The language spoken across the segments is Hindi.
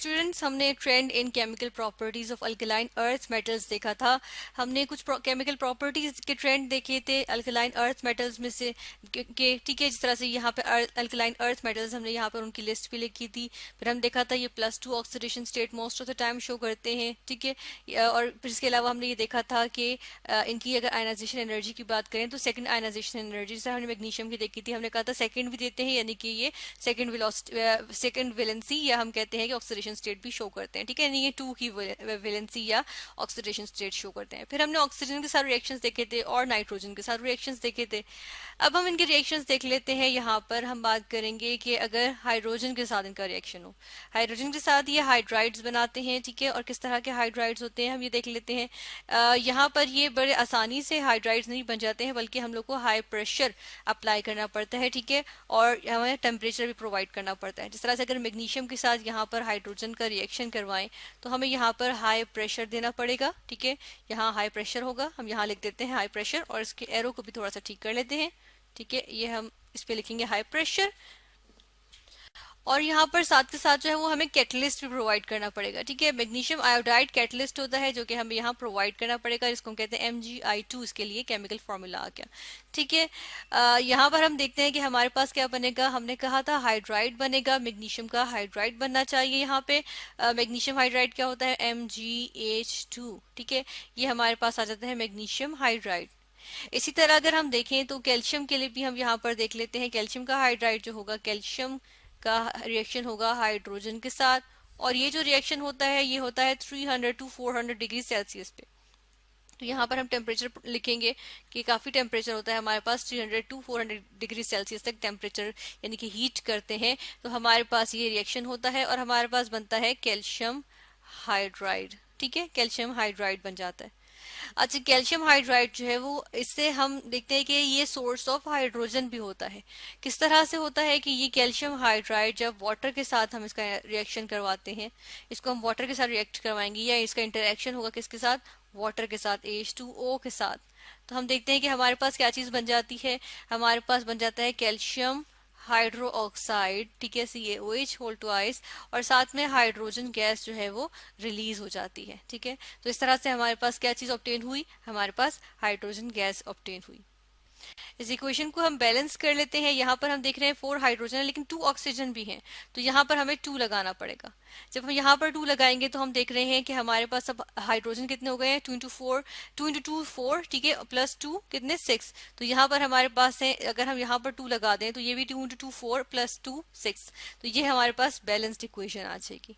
स्टूडेंट्स, हमने trend in chemical properties of alkaline earth metals देखा था। हमने कुछ केमिकल प्रॉपर्टीज के ट्रेंड देखे थे अल्कलाइन अर्थ मेटल्स में से ठीक है। जिस तरह से यहाँ पे अल्कलाइन अर्थ मेटल्स हमने यहाँ पर उनकी लिस्ट भी लिखी थी। फिर हम देखा था ये +2 oxidation state most of the time show करते हैं, ठीक है। और फिर इसके अलावा हमने ये देखा था कि इनकी अगर आयनाइजेशन एनर्जी की बात करें तो सेकंड आयनाइजेशन एनर्जी जैसे हमने मैग्नीशियम की देखी थी, हमने कहा था सेकंड भी देते हैं, यानी कि ये सेकंड वेलेंसी या हम कहते हैं कि ऑक्सीडेशन स्टेट भी शो करते हैं, ठीक है। ये 2 की वेलेंसी या ऑक्सीडेशन स्टेट शो करते हैं। फिर हमने ऑक्सीजन के साथ रिएक्शंस देखे थे और नाइट्रोजन के साथ रिएक्शंस देखे थे। अब हम इनके रिएक्शंस देख लेते हैं। यहाँ पर हम बात करेंगे कि अगर हाइड्रोजन के साथ इनका रिएक्शन हो, हाइड्रोजन के साथ ये हाइड्राइड्स बनाते हैं, ठीक है। और किस तरह के हाइड्राइड्स होते हैं हम ये देख लेते हैं। यहाँ पर ये बड़े आसानी से हाइड्राइड्स नहीं बन जाते हैं, बल्कि हम लोग को हाई प्रेशर अप्लाई करना पड़ता है, ठीक है। और हमें टेम्परेचर भी प्रोवाइड करना पड़ता है। जिस तरह से अगर मैग्नीशियम के साथ यहाँ पर हाइड्रोजन का रिएक्शन करवाएं तो हमें यहाँ पर हाई प्रेशर देना पड़ेगा, ठीक है। यहाँ हाई प्रेशर होगा, हम यहाँ लिख देते हैं हाई प्रेशर और इसके एरो को भी थोड़ा सा ठीक कर लेते हैं, ठीक है। ये हम इस पे लिखेंगे हाई प्रेशर। और यहाँ पर साथ के साथ जो है वो हमें कैटलिस्ट भी प्रोवाइड करना पड़ेगा, ठीक है। मैग्नीशियम आयोडाइड कैटलिस्ट होता है जो कि हमें यहाँ प्रोवाइड करना पड़ेगा, जिसको हम कहते हैं MgI2। इसके लिए केमिकल फॉर्मूला आ गया, ठीक है। यहाँ पर हम देखते हैं कि हमारे पास क्या बनेगा। हमने कहा था हाइड्राइड बनेगा, मैग्नीशियम का हाइड्राइड बनना चाहिए। यहाँ पे मैग्नीशियम हाइड्राइड क्या होता है, MgH2, ठीक है। ये हमारे पास आ जाता है मैग्नीशियम हाइड्राइड। इसी तरह अगर हम देखें तो कैल्शियम के लिए भी हम यहाँ पर देख लेते हैं। कैल्शियम का हाइड्राइड जो होगा, कैल्शियम का रिएक्शन होगा हाइड्रोजन के साथ, और ये जो रिएक्शन होता है ये होता है 300 to 400 डिग्री सेल्सियस पे। तो यहाँ पर हम टेम्परेचर लिखेंगे कि काफी टेम्परेचर होता है हमारे पास, 300 to 400 डिग्री सेल्सियस तक टेम्परेचर यानी कि हीट करते हैं। तो हमारे पास ये रिएक्शन होता है और हमारे पास बनता है कैल्शियम हाइड्राइड, ठीक है। कैल्शियम हाइड्राइड बन जाता है। अच्छा, कैल्शियम हाइड्राइड जो है वो, इससे हम देखते हैं कि ये सोर्स ऑफ हाइड्रोजन भी होता है। किस तरह से होता है कि ये कैल्शियम हाइड्राइड जब वाटर के साथ हम इसका रिएक्शन करवाते हैं, इसको हम वाटर के साथ रिएक्ट करवाएंगे या इसका इंटरेक्शन होगा किसके साथ, वाटर के साथ, H2O के साथ। तो हम देखते हैं कि हमारे पास क्या चीज बन जाती है, हमारे पास बन जाता है कैल्शियम हाइड्रो ऑक्साइड, ठीक है, CaOH होल ट्वाइस, और साथ में हाइड्रोजन गैस जो है वो रिलीज हो जाती है, ठीक है। तो इस तरह से हमारे पास क्या चीज ऑब्टेन हुई, हमारे पास हाइड्रोजन गैस ऑब्टेन हुई। इस इक्वेशन को हम बैलेंस कर लेते हैं। यहाँ पर हम देख रहे हैं 4 हाइड्रोजन है लेकिन 2 ऑक्सीजन भी हैं, तो यहाँ पर हमें 2 लगाना पड़ेगा। जब हम यहाँ पर 2 लगाएंगे तो हम देख रहे हैं कि हमारे पास अब हाइड्रोजन कितने हो गए हैं, 2 इंटू 2 4, ठीक है, +2 कितने 6। तो यहाँ पर हमारे पास है, अगर हम यहाँ पर 2 लगा दें तो ये भी 2 इंटू 2 4 +2 6, तो ये हमारे पास बैलेंस्ड इक्वेशन आ जाएगी,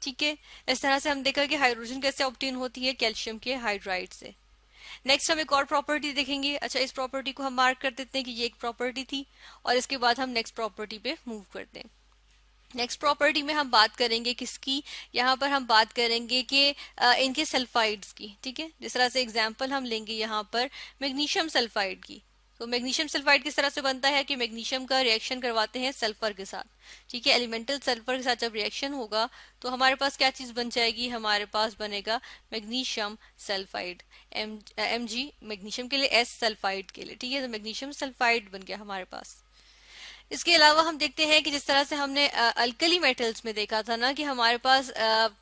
ठीक है। इस तरह से हम देखा कि हाइड्रोजन कैसे ऑब्टेन होती है, कैल्शियम के हाइड्राइड से। नेक्स्ट हम एक और प्रॉपर्टी देखेंगे। अच्छा, इस प्रॉपर्टी को हम मार्क कर देते हैं कि ये एक प्रॉपर्टी थी, और इसके बाद हम नेक्स्ट प्रॉपर्टी पे मूव करते हैं। नेक्स्ट प्रॉपर्टी में हम बात करेंगे किसकी, यहाँ पर हम बात करेंगे कि इनके सल्फाइड्स की, ठीक है। जिस तरह से एग्जांपल हम लेंगे यहाँ पर मैग्नीशियम सल्फाइड की। तो मैग्नीशियम सल्फाइड किस तरह से बनता है कि मैग्नीशियम का रिएक्शन करवाते हैं सल्फर के साथ, ठीक है। एलिमेंटल सल्फर के साथ जब रिएक्शन होगा तो हमारे पास क्या चीज बन जाएगी, हमारे पास बनेगा मैग्नीशियम सल्फाइड, Mg मैग्नीशियम के लिए, S सल्फाइड के लिए, ठीक है। तो मैग्नीशियम सल्फाइड बन गया हमारे पास। इसके अलावा हम देखते हैं कि जिस तरह से हमने अल्कली मेटल्स में देखा था ना कि हमारे पास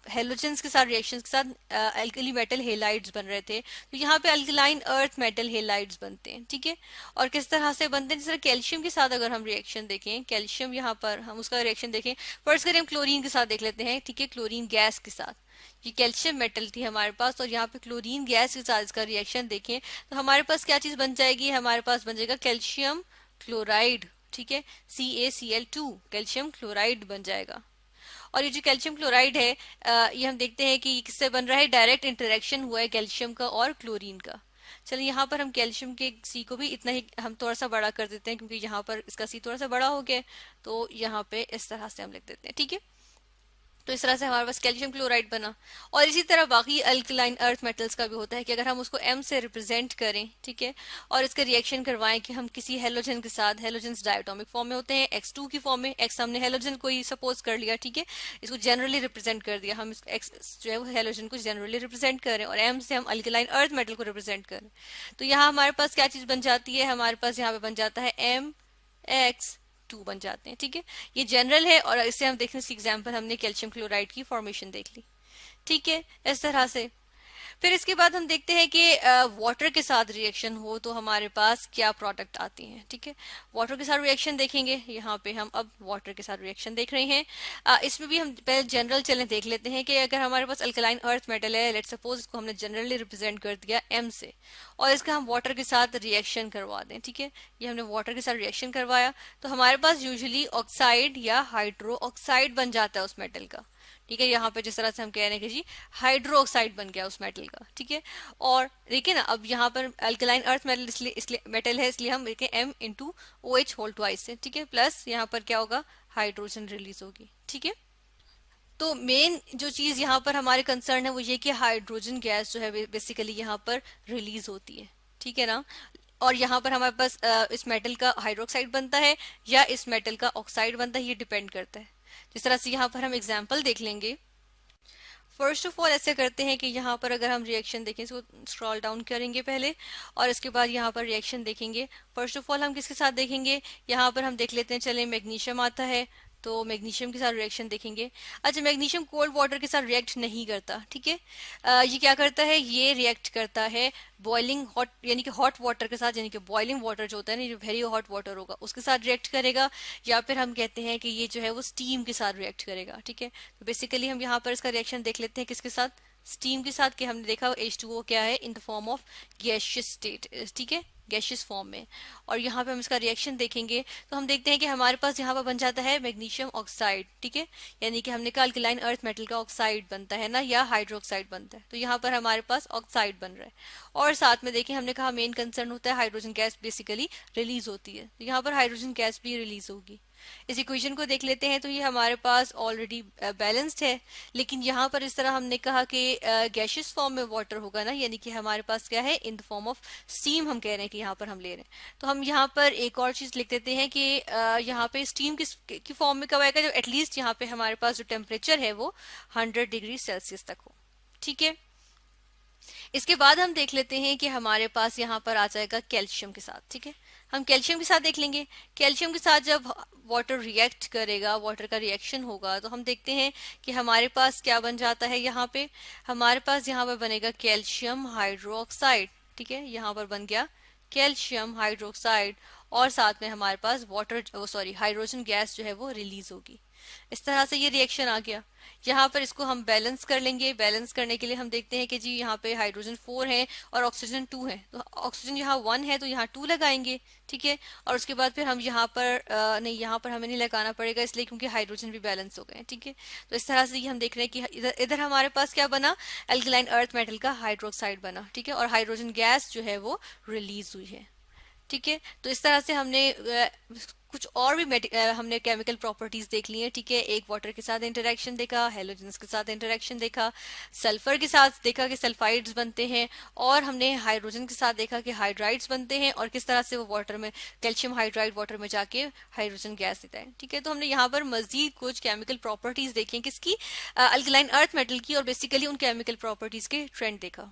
हेलोजेंस के साथ रिएक्शंस के साथ अल्कली मेटल हेलाइड्स बन रहे थे, तो यहाँ पे अल्कलाइन अर्थ मेटल हेलाइड्स बनते हैं, ठीक है। और किस तरह से बनते हैं, जिस तरह कैल्शियम के साथ अगर हम रिएक्शन देखें, कैल्शियम यहाँ पर हम उसका रिएक्शन देखें, फर्स्ट करें हम क्लोरीन के साथ देख लेते हैं, ठीक है, क्लोरीन गैस के साथ। ये कैल्शियम मेटल थी हमारे पास और यहाँ पे क्लोरीन गैस के साथ इसका रिएक्शन देखें तो हमारे पास क्या चीज बन जाएगी, हमारे पास बन जाएगा कैल्शियम क्लोराइड, ठीक है, CaCl2, कैल्शियम क्लोराइड बन जाएगा। और ये जो कैल्शियम क्लोराइड है ये हम देखते हैं कि किससे बन रहा है, डायरेक्ट इंटरेक्शन हुआ है कैल्शियम का और क्लोरीन का। चलिए यहाँ पर हम कैल्शियम के सी को भी इतना ही हम थोड़ा सा बड़ा कर देते हैं, क्योंकि यहाँ पर इसका सी थोड़ा सा बड़ा हो गया, तो यहाँ पे इस तरह से हम लिख देते हैं, ठीक है। तो इस तरह से हमारे पास कैल्शियम क्लोराइड बना। और इसी तरह बाकी अल्कलाइन अर्थ मेटल्स का भी होता है कि अगर हम उसको M से रिप्रेजेंट करें, ठीक है, और इसका रिएक्शन करवाएं कि हम किसी हेलोजन के साथ, हेलोजन्स डायटोमिक फॉर्म में होते हैं, X2 की फॉर्म में, X हमने हेलोजन को ही सपोज कर लिया, ठीक है, इसको जनरली रिप्रेजेंट कर दिया, हम X जो है वो हेलोजन को जनरली रिप्रेजेंट करें और M से हम अल्कलाइन अर्थ मेटल को रिप्रेजेंट करें। तो यहाँ हमारे पास क्या चीज बन जाती है, हमारे पास यहाँ पे बन जाता है 2 बन जाते हैं। ठीक है, ये जनरल है और इससे हम देखने इसकी एग्जांपल हमने कैल्शियम क्लोराइड की फॉर्मेशन देख ली। ठीक है, इस तरह से। फिर इसके बाद हम देखते हैं कि वाटर के साथ रिएक्शन हो तो हमारे पास क्या प्रोडक्ट आती हैं। ठीक है, वाटर के साथ रिएक्शन देखेंगे। यहाँ पे हम अब वाटर के साथ रिएक्शन देख रहे हैं। इसमें भी हम पहले जनरल चलें देख लेते हैं कि अगर हमारे पास अल्कलाइन अर्थ मेटल है, लेट्स सपोज इसको हमने जनरली रिप्रेजेंट कर दिया एम से, और इसका हम वाटर के साथ रिएक्शन करवा दें। ठीक है, ये हमने वाटर के साथ रिएक्शन करवाया तो हमारे पास यूजुअली ऑक्साइड या हाइड्रो ऑक्साइड बन जाता है उस मेटल का। ठीक है, यहाँ पे जिस तरह से हम कह रहे हैं कि जी हाइड्रो ऑक्साइड बन गया उस मेटल का। ठीक है, और देखिए ना, अब यहाँ पर अल्कलाइन अर्थ मेटल इसलिए मेटल है, इसलिए हम लिखें M into OH whole twice से। ठीक है, प्लस यहाँ पर क्या होगा, हाइड्रोजन रिलीज होगी। ठीक है, तो मेन जो चीज यहाँ पर हमारे कंसर्न है वो ये कि हाइड्रोजन गैस जो है बेसिकली यहाँ पर रिलीज होती है। ठीक है ना, और यहाँ पर हमारे पास इस मेटल का हाइड्रोक्साइड बनता है या इस मेटल का ऑक्साइड बनता है, ये डिपेंड करता है। जिस तरह से यहाँ पर हम एग्जाम्पल देख लेंगे। फर्स्ट ऑफ ऑल ऐसे करते हैं कि यहाँ पर अगर हम रिएक्शन देखें, इसको स्क्रॉल डाउन करेंगे पहले और इसके बाद यहाँ पर रिएक्शन देखेंगे। फर्स्ट ऑफ ऑल हम किसके साथ देखेंगे, यहाँ पर हम देख लेते हैं, चले मैग्नीशियम आता है तो मैग्नीशियम के साथ रिएक्शन देखेंगे। अच्छा, मैग्नीशियम कोल्ड वाटर के साथ रिएक्ट नहीं करता। ठीक है, ये क्या करता है, ये रिएक्ट करता है बॉइलिंग हॉट यानी कि हॉट वाटर के साथ, यानी कि बॉइलिंग वाटर जो होता है ना, जो वेरी हॉट वाटर होगा उसके साथ रिएक्ट करेगा, या फिर हम कहते हैं कि ये जो है वो स्टीम के साथ रिएक्ट करेगा। ठीक है, तो बेसिकली हम यहाँ पर इसका रिएक्शन देख लेते हैं किसके साथ, स्टीम के साथ, कि हमने देखा H2O क्या है, in the form of gaseous state. ठीक है, गैशियस फॉर्म में। और यहाँ पे हम इसका रिएक्शन देखेंगे तो हम देखते हैं कि हमारे पास यहाँ पर बन जाता है मैग्नीशियम ऑक्साइड। ठीक है, यानी कि हमने कहा अल्कलाइन अर्थ मेटल का ऑक्साइड बनता है ना, या हाइड्रोक्साइड बनता है, तो यहाँ पर हमारे पास ऑक्साइड बन रहा है। और साथ में देखिए हमने कहा मेन कंसर्न होता है हाइड्रोजन गैस बेसिकली रिलीज होती है, तो यहाँ पर हाइड्रोजन गैस भी रिलीज होगी। इस इक्वेशन को देख लेते हैं तो ये हमारे पास ऑलरेडी बैलेंस्ड है, लेकिन यहाँ पर इस तरह हमने कहा कि गैशियस फॉर्म में वाटर होगा ना, यानी कि हमारे पास क्या है, in the form of steam हम कह रहे हैं कि यहाँ पर हम ले रहे हैं। तो हम यहाँ पर एक और चीज लिख देते हैं कि यहाँ पे स्टीम की फॉर्म में कब आएगा, जो एटलीस्ट यहाँ पे हमारे पास जो टेम्परेचर है वो 100 डिग्री सेल्सियस तक हो। ठीक है, इसके बाद हम देख लेते हैं कि हमारे पास यहाँ पर आ जाएगा कैल्शियम के साथ। ठीक है, हम कैल्शियम के साथ देख लेंगे। कैल्शियम के साथ जब वाटर रिएक्ट करेगा, वाटर का रिएक्शन होगा, तो हम देखते हैं कि हमारे पास क्या बन जाता है। यहाँ पे हमारे पास यहाँ पर बनेगा कैल्शियम हाइड्रोक्साइड। ठीक है, यहाँ पर बन गया कैल्शियम हाइड्रोक्साइड, और साथ में हमारे पास हाइड्रोजन गैस जो है वो रिलीज होगी। इस तरह से ये रिएक्शन आ गया। यहाँ पर इसको हम बैलेंस कर लेंगे। बैलेंस करने के लिए हम देखते हैं कि जी यहाँ पे हाइड्रोजन 4 है और ऑक्सीजन 2 है, तो ऑक्सीजन यहाँ 1 है तो यहाँ 2 लगाएंगे। ठीक है, और उसके बाद फिर हम यहाँ पर नहीं, यहाँ पर हमें नहीं लगाना पड़ेगा इसलिए क्योंकि हाइड्रोजन भी बैलेंस हो गए। ठीक है, तो इस तरह से हम देख रहे हैं कि इधर हमारे पास क्या बना, अल्कलाइन अर्थ मेटल का हाइड्रोक्साइड बना। ठीक है, और हाइड्रोजन गैस जो है वो रिलीज हुई है। ठीक है, तो इस तरह से हमने कुछ और भी हमने केमिकल प्रॉपर्टीज देख ली है। ठीक है, एक वाटर के साथ इंटरेक्शन देखा, हेलोजन्स के साथ इंटरेक्शन देखा, सल्फर के साथ देखा कि सल्फाइड्स बनते हैं, और हमने हाइड्रोजन के साथ देखा कि हाइड्राइड्स बनते हैं, और किस तरह से वो वाटर में कैल्शियम हाइड्राइड वाटर में जाके हाइड्रोजन गैस देता है। ठीक है, तो हमने यहाँ पर मजीद कुछ केमिकल प्रॉपर्टीज देखी किसकी, अल्कलाइन अर्थ मेटल की, और बेसिकली उन केमिकल प्रॉपर्टीज के ट्रेंड देखा।